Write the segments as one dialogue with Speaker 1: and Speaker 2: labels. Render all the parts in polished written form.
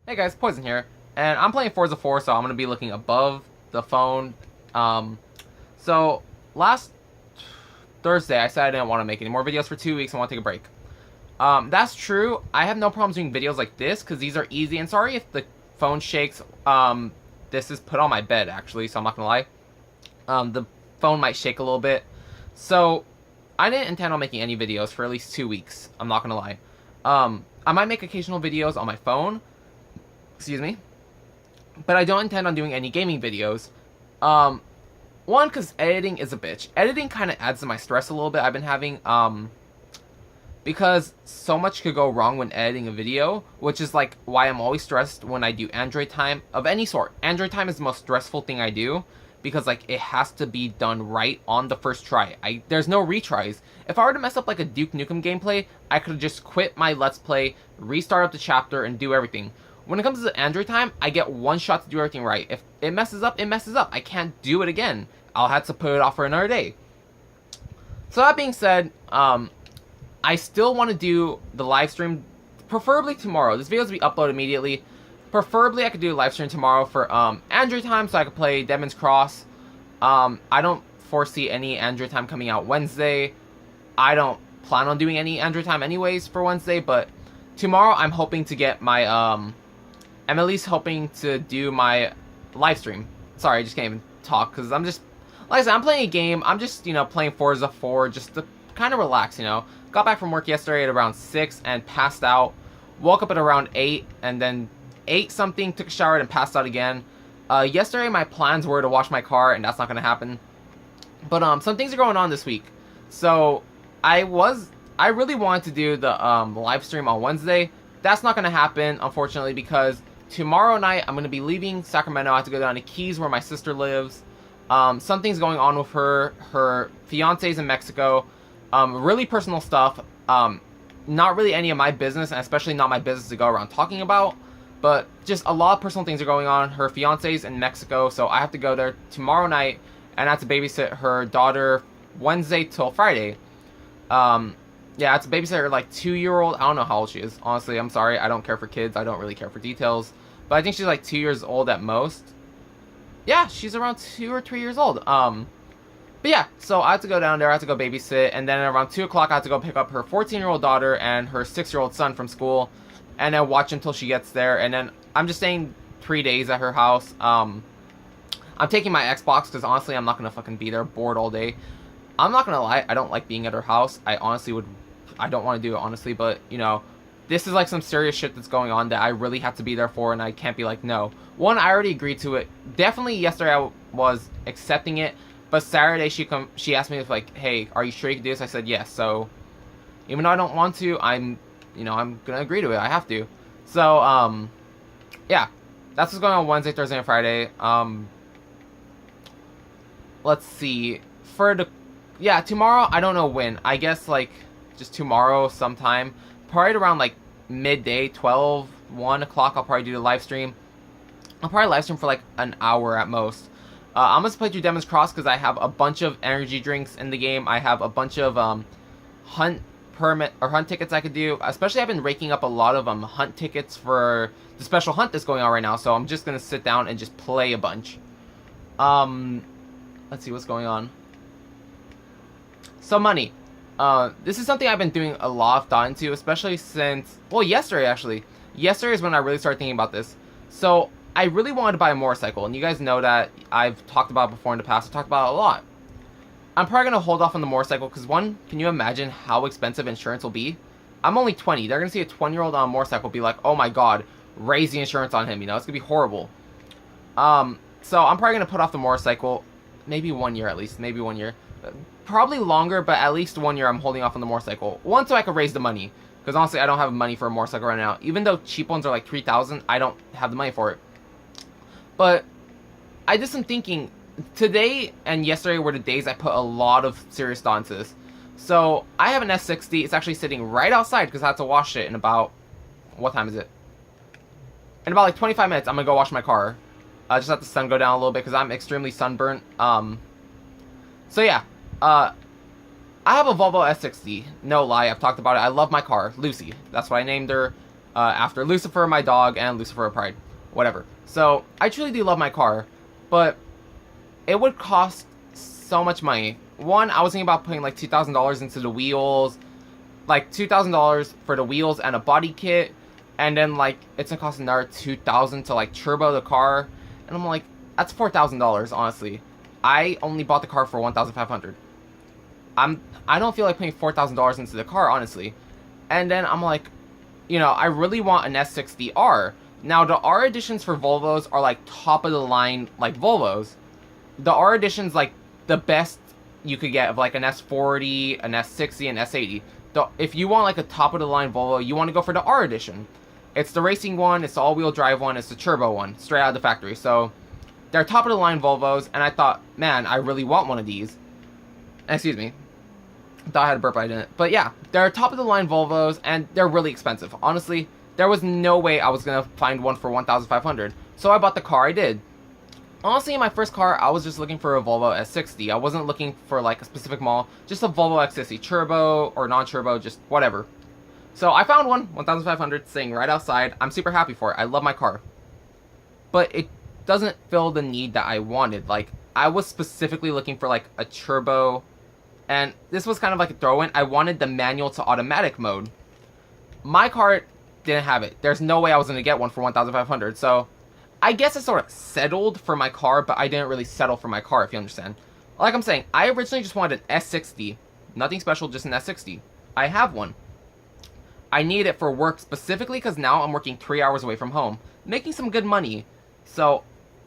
Speaker 1: Hey guys, Poison here, and I'm playing Forza 4, so I'm gonna be looking above the phone. Um, so last Thursday, I said I didn't want to make any more videos for 2 weeks. I want to take a break. That's true. I have no problems doing videos like this because these are easy. And sorry if the phone shakes. This is put on my bed actually, so I'm not gonna lie. The phone might shake a little bit. So I didn't intend on making any videos for at least 2 weeks. I'm not gonna lie. I might make occasional videos on my phone. Excuse me, but I don't intend on doing any gaming videos. Um, One, because editing is a bitch. Editing kind of adds to my stress a little bit I've been having, because so much could go wrong when editing a video, which is like why I'm always stressed when I do Android time of any sort. Android time is the most stressful thing I do, because like it has to be done right on the first try. There's no retries. If I were to mess up like a Duke Nukem gameplay, I could just quit my Let's Play, restart up the chapter, and do everything. When it comes to Android time, I get one shot to do everything right. If it messes up, it messes up. I can't do it again. I'll have to put it off for another day. So that being said, I still want to do the live stream, preferably tomorrow. This video will be uploaded immediately. Preferably, I could do a live stream tomorrow for Android time, so I could play Demon's Cross. I don't foresee any Android time coming out Wednesday. I don't plan on doing any Android time anyways for Wednesday, but tomorrow I'm hoping to get my I'm at least hoping to do my live stream. Sorry, I just can't even talk because I'm just, like I said, I'm playing a game. I'm just, playing Forza 4 just to kind of relax, Got back from work yesterday at around 6 and passed out. Woke up at around 8 and then ate something, took a shower, and passed out again. Yesterday my plans were to wash my car, and that's not going to happen. But some things are going on this week. So I really wanted to do the live stream on Wednesday. That's not going to happen, unfortunately, because tomorrow night I'm going to be leaving Sacramento. I have to go down to Keys where my sister lives. Something's going on with her fiance's in Mexico. Really personal stuff. Not really any of my business, and especially not my business to go around talking about. But just a lot of personal things are going on. Her fiance's in Mexico, so I have to go there tomorrow night, and I have to babysit her daughter Wednesday till Friday. Yeah, I have to babysit her like 2-year-old. I don't know how old she is. Honestly, I'm sorry. I don't care for kids. I don't really care for details. But I think she's like 2 years old at most. Yeah, she's around 2 or 3 years old. But yeah, so I have to go down there. I have to go babysit, and then around 2 o'clock, I have to go pick up her 14-year-old daughter and her 6-year-old son from school, and then watch until she gets there. And then I'm just staying 3 days at her house. I'm taking my Xbox because honestly, I'm not gonna fucking be there bored all day. I'm not gonna lie, I don't like being at her house. I don't want to do it honestly, but this is like some serious shit that's going on that I really have to be there for, and I can't be like, no. One, I already agreed to it. Definitely yesterday I was accepting it, but Saturday she asked me if like, hey, are you sure you can do this? I said yes. So even though I don't want to, I'm gonna agree to it. I have to. So yeah, that's what's going on Wednesday, Thursday, and Friday. Let's see. Tomorrow, I don't know when. I guess like just tomorrow sometime. Probably around like midday, 12, 1 o'clock, I'll probably do the live stream. I'll probably live stream for like an hour at most. I'm going to play through Demon's Cross because I have a bunch of energy drinks in the game. I have a bunch of hunt tickets I could do. Especially I've been raking up a lot of hunt tickets for the special hunt that's going on right now. So I'm just going to sit down and just play a bunch. Let's see what's going on. So money. This is something I've been doing a lot of thought into, especially since, well, yesterday actually. Yesterday is when I really started thinking about this. So I really wanted to buy a motorcycle, and you guys know that I've talked about it before in the past. I've talked about it a lot. I'm probably going to hold off on the motorcycle because, one, can you imagine how expensive insurance will be? I'm only 20. They're going to see a 20-year-old on a motorcycle be like, oh my god, raise the insurance on him, it's going to be horrible. So I'm probably going to put off the motorcycle, maybe 1 year at least, maybe 1 year. Probably longer, but at least 1 year I'm holding off on the motorcycle. One, so I could raise the money. Because honestly, I don't have money for a motorcycle right now. Even though cheap ones are like $3,000, I don't have the money for it. But I did some thinking. Today and yesterday were the days I put a lot of serious thought into this. So I have an S60. It's actually sitting right outside because I have to wash it in about, what time is it? In about like 25 minutes, I'm going to go wash my car. Just let the sun go down a little bit because I'm extremely sunburnt. So yeah. I have a Volvo S60. No lie, I've talked about it. I love my car. Lucy. That's what I named her. after Lucifer, my dog, and Lucifer Pride, whatever. So I truly do love my car, but it would cost so much money. One, I was thinking about putting like $2,000 into the wheels, like $2,000 for the wheels and a body kit, and then like it's gonna cost another $2,000 to like turbo the car, and I'm like, that's $4,000 honestly. I only bought the car for $1,500. I don't feel like putting $4,000 into the car honestly, and then I'm like, you know, I really want an S60R. Now the R editions for Volvos are like top of the line like Volvos. The R edition's like the best you could get of like an S40, an S60, an S80. If you want like a top of the line Volvo, you want to go for the R edition. It's the racing one, it's the all-wheel drive one, it's the turbo one, straight out of the factory. So they're top of the line Volvos, and I thought, man, I really want one of these. Excuse me. I thought I had a burp, I didn't. But yeah, they're top of the line Volvos, and they're really expensive. Honestly, there was no way I was gonna find one for $1,500. So I bought the car I did. Honestly, in my first car, I was just looking for a Volvo S60. I wasn't looking for like a specific model, just a Volvo X60 turbo or non-turbo, just whatever. So I found one, $1,500, sitting right outside. I'm super happy for it. I love my car. But it doesn't fill the need that I wanted. Like, I was specifically looking for like a turbo, and this was kind of like a throw-in. I wanted the manual to automatic mode. My car didn't have it. There's no way I was going to get one for $1,500, so I guess I sort of settled for my car, but I didn't really settle for my car, if you understand. Like I'm saying, I originally just wanted an S60. Nothing special, just an S60. I have one. I need it for work specifically because now I'm working 3 hours away from home, making some good money. So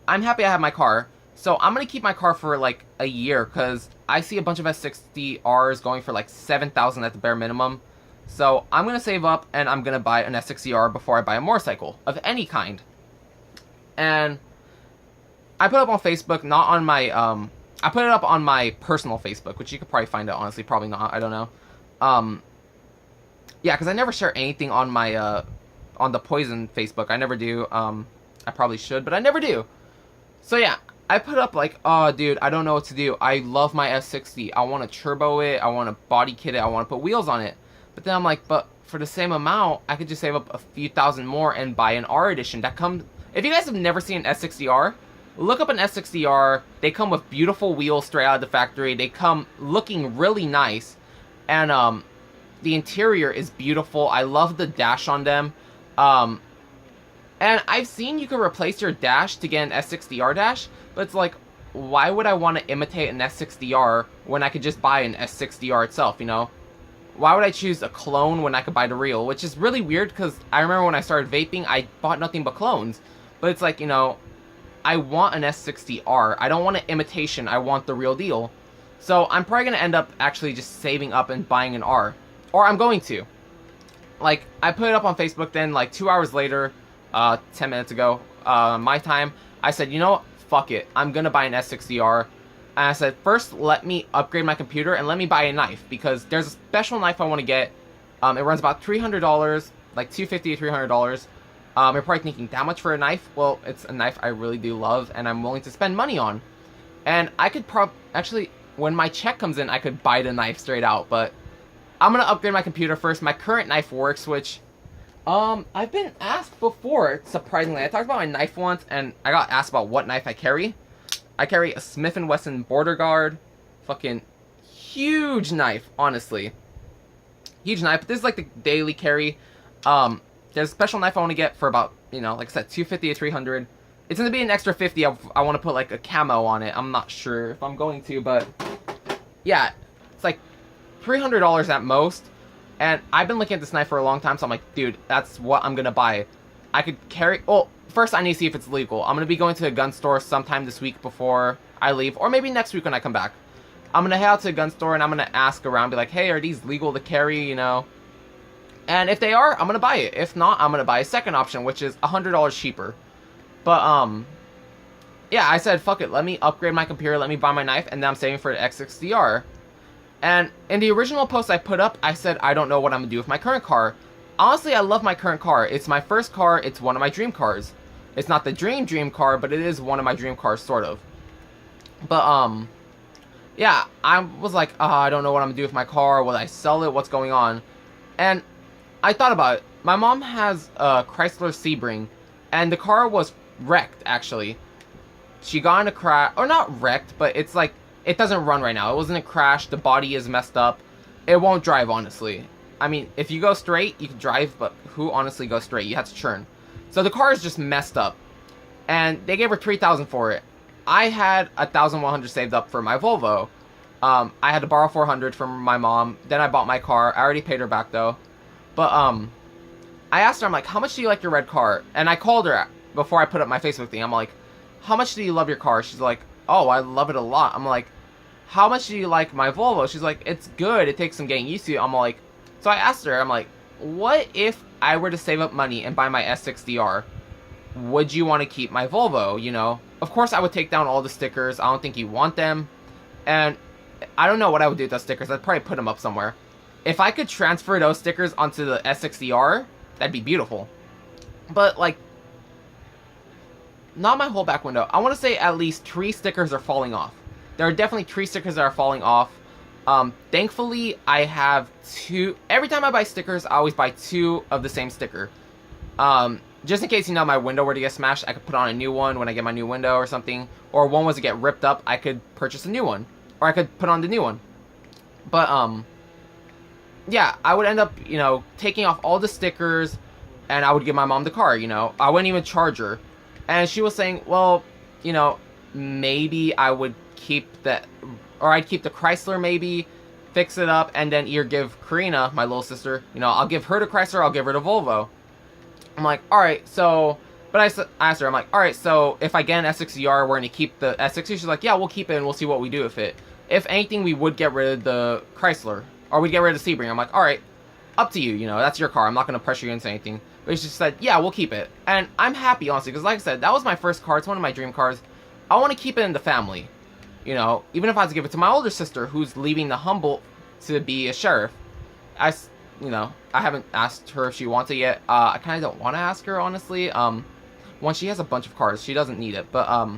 Speaker 1: I'm happy I have my car. So I'm going to keep my car for like a year because I see a bunch of S60Rs going for like $7,000 at the bare minimum. So I'm going to save up and I'm going to buy an S60R before I buy a motorcycle of any kind. And I put it up on Facebook, not on my, I put it up on my personal Facebook, which you could probably find it, honestly, probably not, I don't know. Yeah, because I never share anything on my, on the Poison Facebook, I never do, I probably should, but I never do. So yeah, I put up like, oh dude, I don't know what to do, I love my S60, I want to turbo it, I want to body kit it, I want to put wheels on it. But then I'm like, but for the same amount, I could just save up a few thousand more and buy an R edition that comes. If you guys have never seen an S60R, look up an S60R. They come with beautiful wheels straight out of the factory. They come looking really nice. And the interior is beautiful. I love the dash on them. And I've seen you can replace your dash to get an S60R dash. But it's like, why would I want to imitate an S60R when I could just buy an S60R itself, you know? Why would I choose a clone when I could buy the real? Which is really weird because I remember when I started vaping, I bought nothing but clones. But it's like, you know, I want an S60R. I don't want an imitation. I want the real deal. So I'm probably going to end up actually just saving up and buying an R. Or I'm going to. Like, I put it up on Facebook, then like 2 hours later, 10 minutes ago, my time, I said, you know what? Fuck it. I'm going to buy an S60R. And I said, first, let me upgrade my computer and let me buy a knife. Because there's a special knife I want to get. It runs about $300, like $250 to $300. You're probably thinking, that much for a knife? Well, it's a knife I really do love and I'm willing to spend money on. And I could actually, when my check comes in, I could buy the knife straight out. But I'm going to upgrade my computer first. My current knife works, which, I've been asked before, surprisingly. I talked about my knife once and I got asked about what knife I carry. I carry a Smith & Wesson Border Guard. Fucking huge knife, honestly. Huge knife, but this is like the daily carry. There's a special knife I want to get for about, you know, like I said, $250 to $300. It's going to be an extra $50. I want to put like a camo on it. I'm not sure if I'm going to, but yeah, it's like $300 at most. And I've been looking at this knife for a long time, so I'm like, dude, that's what I'm going to buy. I could carry, well, first I need to see if it's legal. I'm going to be going to a gun store sometime this week before I leave, or maybe next week when I come back. I'm going to head out to a gun store and I'm going to ask around, be like, hey, are these legal to carry, you know? And if they are, I'm going to buy it. If not, I'm going to buy a second option, which is $100 cheaper. But, yeah, I said, fuck it, let me upgrade my computer, let me buy my knife, and then I'm saving for the X60R. And in the original post I put up, I said, I don't know what I'm going to do with my current car. Honestly, I love my current car. It's my first car, it's one of my dream cars. It's not the dream car, but it is one of my dream cars, sort of. But, yeah, I was like, I don't know what I'm going to do with my car, will I sell it, what's going on? And I thought about it. my mom has a Chrysler Sebring, and the car was wrecked, actually. She got in a crash, or not wrecked, but it's like, it doesn't run right now. It wasn't a crash, the body is messed up. It won't drive, honestly. I mean, if you go straight, you can drive, but who honestly goes straight? You have to churn. So the car is just messed up. And they gave her $3,000 for it. I had $1,100 saved up for my Volvo. I had to borrow $400 from my mom. Then I bought my car. I already paid her back though. But I asked her, I'm like, how much do you like your red car? And I called her before I put up my Facebook thing. I'm like, how much do you love your car? She's like, oh, I love it a lot. I'm like, how much do you like my Volvo? She's like, it's good. It takes some getting used to. I'm like, so I asked her, I'm like, what if I were to save up money and buy my S60R? Would you want to keep my Volvo, you know? Of course, I would take down all the stickers. I don't think you want them. And I don't know what I would do with those stickers. I'd probably put them up somewhere. If I could transfer those stickers onto the S60R, that'd be beautiful. But, like, not my whole back window. I want to say at least 3 stickers are falling off. There are definitely 3 stickers that are falling off. Thankfully, I have 2. Every time I buy stickers, I always buy 2 of the same sticker. Just in case, you know, my window were to get smashed, I could put on a new one when I get my new window or something. Or one was to get ripped up, I could purchase a new one. Or I could put on the new one. But, yeah, I would end up, you know, taking off all the stickers, and I would give my mom the car, you know. I wouldn't even charge her. And she was saying, well, you know, maybe I would keep the, or I'd keep the Chrysler maybe, fix it up, and then either give Karina, my little sister, you know, I'll give her the Chrysler, I'll give her the Volvo. I'm like, alright, so, but I asked her, I'm like, alright, so if I get an S60R, we're going to keep the S60? She's like, yeah, we'll keep it and we'll see what we do with it. If anything, we would get rid of the Chrysler, or we'd get rid of the Sebring. I'm like, alright, up to you, you know, that's your car, I'm not going to pressure you into anything. But she said, yeah, we'll keep it. And I'm happy, honestly, because like I said, that was my first car, it's one of my dream cars. I want to keep it in the family, you know, even if I had to give it to my older sister, who's leaving the Humboldt to be a sheriff. You know, I haven't asked her if she wants it yet. I kind of don't want to ask her, honestly. One, she has a bunch of cars. She doesn't need it. But,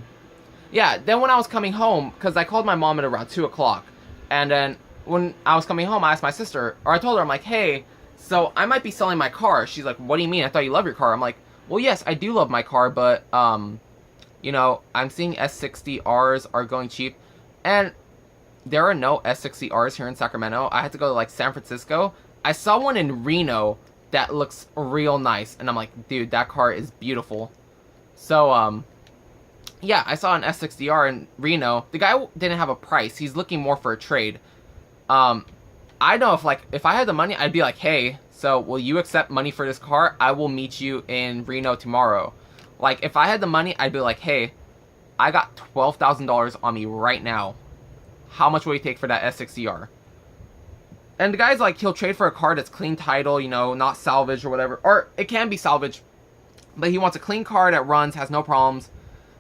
Speaker 1: yeah, then when I was coming home, because I called my mom at around 2 o'clock. And then when I was coming home, I asked my sister, or I told her, I'm like, hey, so I might be selling my car. She's like, what do you mean? I thought you love your car. I'm like, well, yes, I do love my car, but, you know, I'm seeing S60Rs are going cheap. And there are no S60Rs here in Sacramento. I had to go to, like, San Francisco. I saw one in Reno that looks real nice, and I'm like, dude, that car is beautiful. So, yeah, I saw an S60R in Reno. The guy didn't have a price. He's looking more for a trade. I know if I had the money, I'd be like, hey, so will you accept money for this car? I will meet you in Reno tomorrow. Like, if I had the money, I'd be like, hey, I got $12,000 on me right now. How much will you take for that S60R? And the guy's like, he'll trade for a car that's clean title, you know, not salvage or whatever. Or it can be salvage, but he wants a clean car that runs, has no problems.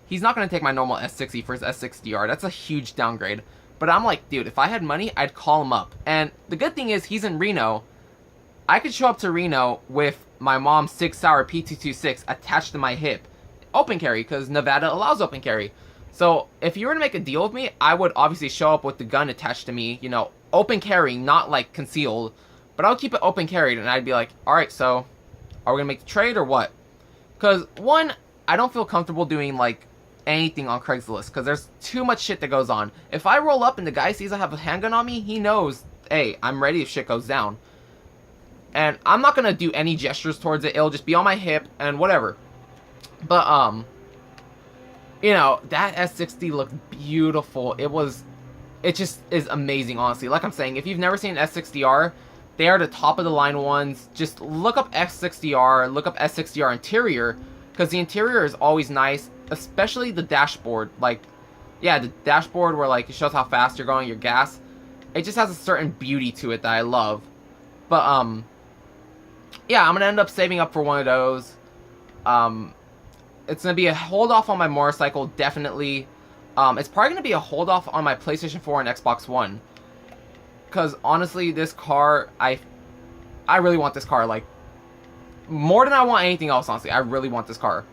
Speaker 1: He's not going to take my normal S60 for his S60R. That's a huge downgrade. But I'm like, dude, if I had money, I'd call him up. And the good thing is, he's in Reno. I could show up to Reno with my mom's Sig Sauer P226 attached to my hip. Open carry, because Nevada allows open carry. So, if you were to make a deal with me, I would obviously show up with the gun attached to me, you know, open carry, not like concealed. But I would keep it open carried, and I'd be like, alright, so, are we going to make the trade or what? Because, one, I don't feel comfortable doing, like, anything on Craigslist, because there's too much shit that goes on. If I roll up and the guy sees I have a handgun on me, he knows, hey, I'm ready if shit goes down. And I'm not going to do any gestures towards it, it'll just be on my hip, and whatever. But, you know, that S60 looked beautiful. It just is amazing, honestly. Like I'm saying, if you've never seen an S60R, they are the top of the line ones. Just look up S60R, look up S60R interior, because the interior is always nice, especially the dashboard. Like, yeah, the dashboard where, like, it shows how fast you're going, your gas. It just has a certain beauty to it that I love. But, yeah, I'm going to end up saving up for one of those. It's going to be a hold off on my motorcycle, definitely. It's probably going to be a hold off on my PlayStation 4 and Xbox One. Because, honestly, this car, I really want this car, like, more than I want anything else, honestly. I really want this car.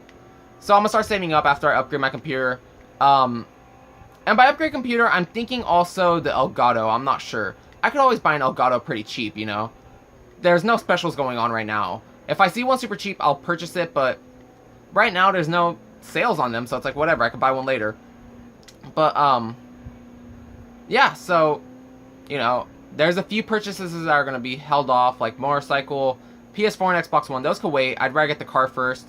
Speaker 1: So, I'm going to start saving up after I upgrade my computer. And by upgrade computer, I'm thinking also the Elgato. I'm not sure. I could always buy an Elgato pretty cheap, you know. There's no specials going on right now. If I see one super cheap, I'll purchase it, but right now there's no sales on them, so it's like whatever, I could buy one later. But yeah, so you know, there's a few purchases that are gonna be held off, like motorcycle, PS4 and Xbox One. Those could wait. I'd rather get the car first,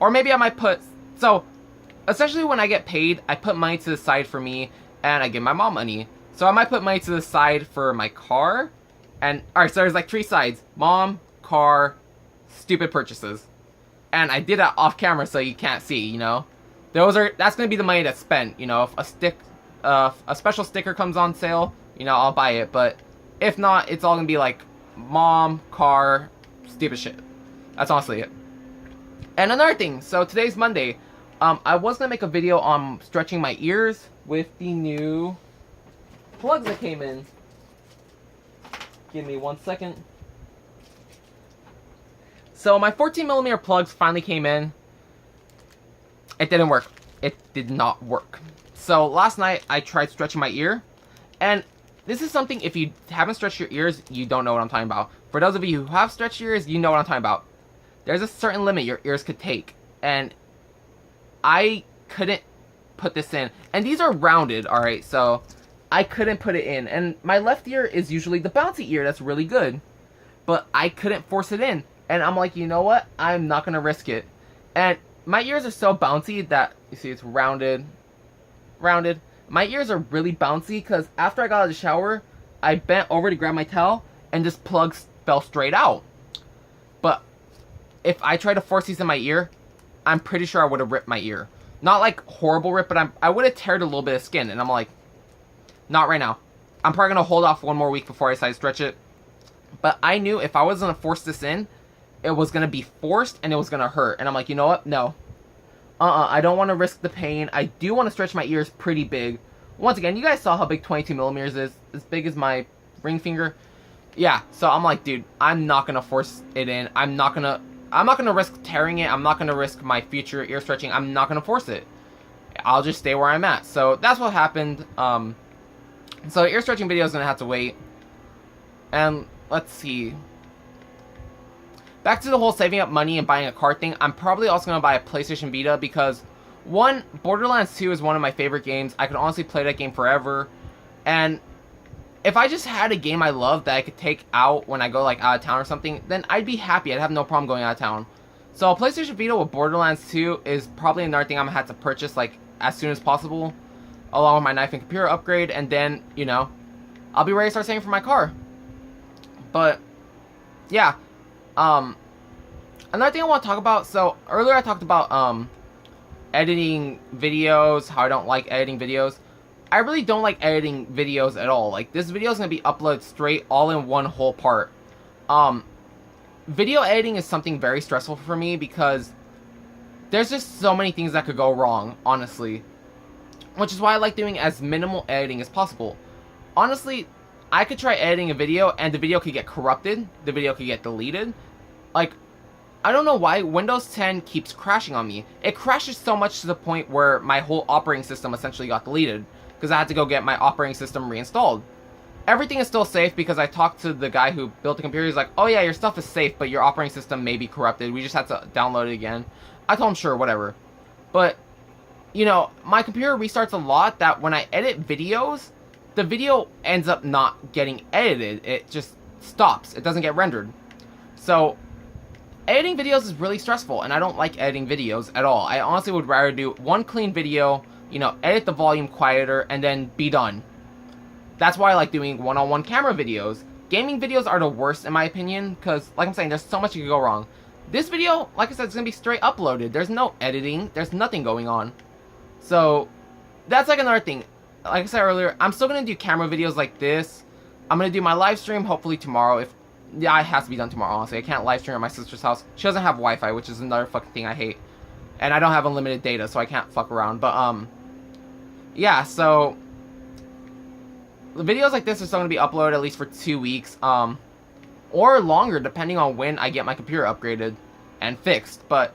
Speaker 1: or maybe I might put. So essentially, when I get paid, I put money to the side for me, and I give my mom money. So I might put money to the side for my car, and alright, so there's like 3 sides: mom, car, stupid purchases. And I did that off camera so you can't see, you know. That's gonna be the money that's spent, you know. If a special sticker comes on sale, you know, I'll buy it. But if not, it's all gonna be like mom, car, stupid shit. That's honestly it. And another thing, so today's Monday. I was gonna make a video on stretching my ears with the new plugs that came in. Give me 1 second. So my 14mm plugs finally came in. It didn't work. It did not work. So last night I tried stretching my ear, and this is something, if you haven't stretched your ears, you don't know what I'm talking about. For those of you who have stretched your ears, you know what I'm talking about. There's a certain limit your ears could take, and I couldn't put this in. And these are rounded, alright, so I couldn't put it in. And my left ear is usually the bouncy ear that's really good, but I couldn't force it in. And I'm like, you know what? I'm not gonna risk it. And my ears are so bouncy that, you see, it's rounded. My ears are really bouncy because after I got out of the shower, I bent over to grab my towel, and this plug fell straight out. But if I tried to force these in my ear, I'm pretty sure I would have ripped my ear. Not like horrible rip, but I would have teared a little bit of skin. And I'm like, not right now. I'm probably gonna hold off 1 more week before I decide to stretch it. But I knew if I was gonna force this in, it was gonna be forced and it was gonna hurt. And I'm like, you know what? No. I don't want to risk the pain. I do want to stretch my ears pretty big. Once again, you guys saw how big 22mm is. As big as my ring finger. Yeah, so I'm like, dude, I'm not gonna force it in. I'm not gonna risk tearing it. I'm not gonna risk my future ear stretching. I'm not gonna force it. I'll just stay where I'm at. So that's what happened. So ear stretching video is gonna have to wait. And let's see. Back to the whole saving up money and buying a car thing. I'm probably also gonna buy a PlayStation Vita because, one, Borderlands 2 is one of my favorite games. I could honestly play that game forever. And if I just had a game I loved that I could take out when I go like out of town or something, then I'd be happy. I'd have no problem going out of town. So a PlayStation Vita with Borderlands 2 is probably another thing I'm gonna have to purchase like as soon as possible, along with my knife and computer upgrade, and then, you know, I'll be ready to start saving for my car. But yeah, another thing I want to talk about. So earlier I talked about editing videos, how I don't like editing videos. I really don't like editing videos at all. Like, this video is gonna be uploaded straight, all in one whole part. Video editing is something very stressful for me because there's just so many things that could go wrong, honestly. Which is why I like doing as minimal editing as possible. Honestly, I could try editing a video and the video could get corrupted, the video could get deleted. Like, I don't know why Windows 10 keeps crashing on me. It crashes so much to the point where my whole operating system essentially got deleted because I had to go get my operating system reinstalled. Everything is still safe because I talked to the guy who built the computer. He's like, oh yeah, your stuff is safe, but your operating system may be corrupted. We just have to download it again. I told him, sure, whatever. But, you know, my computer restarts a lot that when I edit videos, the video ends up not getting edited. It just stops. It doesn't get rendered. So editing videos is really stressful, and I don't like editing videos at all. I honestly would rather do one clean video, you know, edit the volume quieter, and then be done. That's why I like doing one-on-one camera videos. Gaming videos are the worst in my opinion, because, like I'm saying, there's so much that could go wrong. This video, like I said, is going to be straight uploaded. There's no editing. There's nothing going on. So, that's like another thing. Like I said earlier, I'm still going to do camera videos like this. I'm going to do my live stream hopefully tomorrow. Yeah, it has to be done tomorrow, honestly. I can't live stream at my sister's house. She doesn't have Wi-Fi, which is another fucking thing I hate. And I don't have unlimited data, so I can't fuck around. But, yeah, so the videos like this are still going to be uploaded at least for 2 weeks. Or longer, depending on when I get my computer upgraded and fixed. But,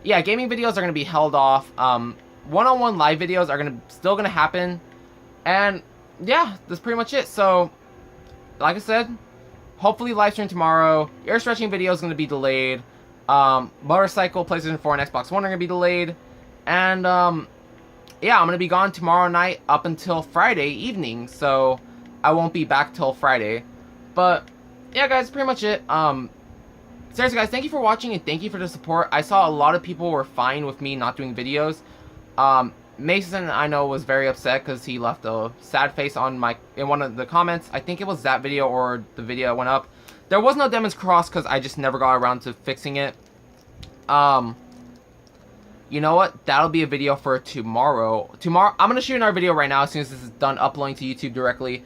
Speaker 1: yeah, gaming videos are going to be held off. One-on-one live videos are still going to happen. And, yeah, that's pretty much it. So, like I said, hopefully live stream tomorrow. Ear stretching video is going to be delayed. Motorcycle, PlayStation 4, and Xbox One are gonna be delayed, and yeah, I'm gonna be gone tomorrow night up until Friday evening, so I won't be back till Friday. But yeah, guys, pretty much it. Seriously, guys, thank you for watching and thank you for the support. I saw a lot of people were fine with me not doing videos. Mason, I know, was very upset because he left a sad face on in one of the comments. I think it was that video or the video that went up. There was no Demon's Cross because I just never got around to fixing it. You know what? That'll be a video for tomorrow. Tomorrow, I'm going to shoot another video right now as soon as this is done uploading to YouTube directly.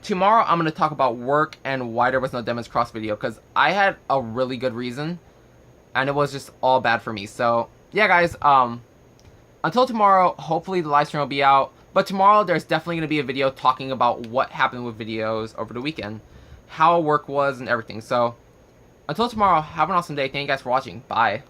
Speaker 1: Tomorrow, I'm going to talk about work and why there was no Demon's Cross video, because I had a really good reason, and it was just all bad for me. So, yeah, guys, until tomorrow, hopefully the live stream will be out. But tomorrow, there's definitely going to be a video talking about what happened with videos over the weekend, how work was, and everything. So, until tomorrow, have an awesome day. Thank you guys for watching. Bye.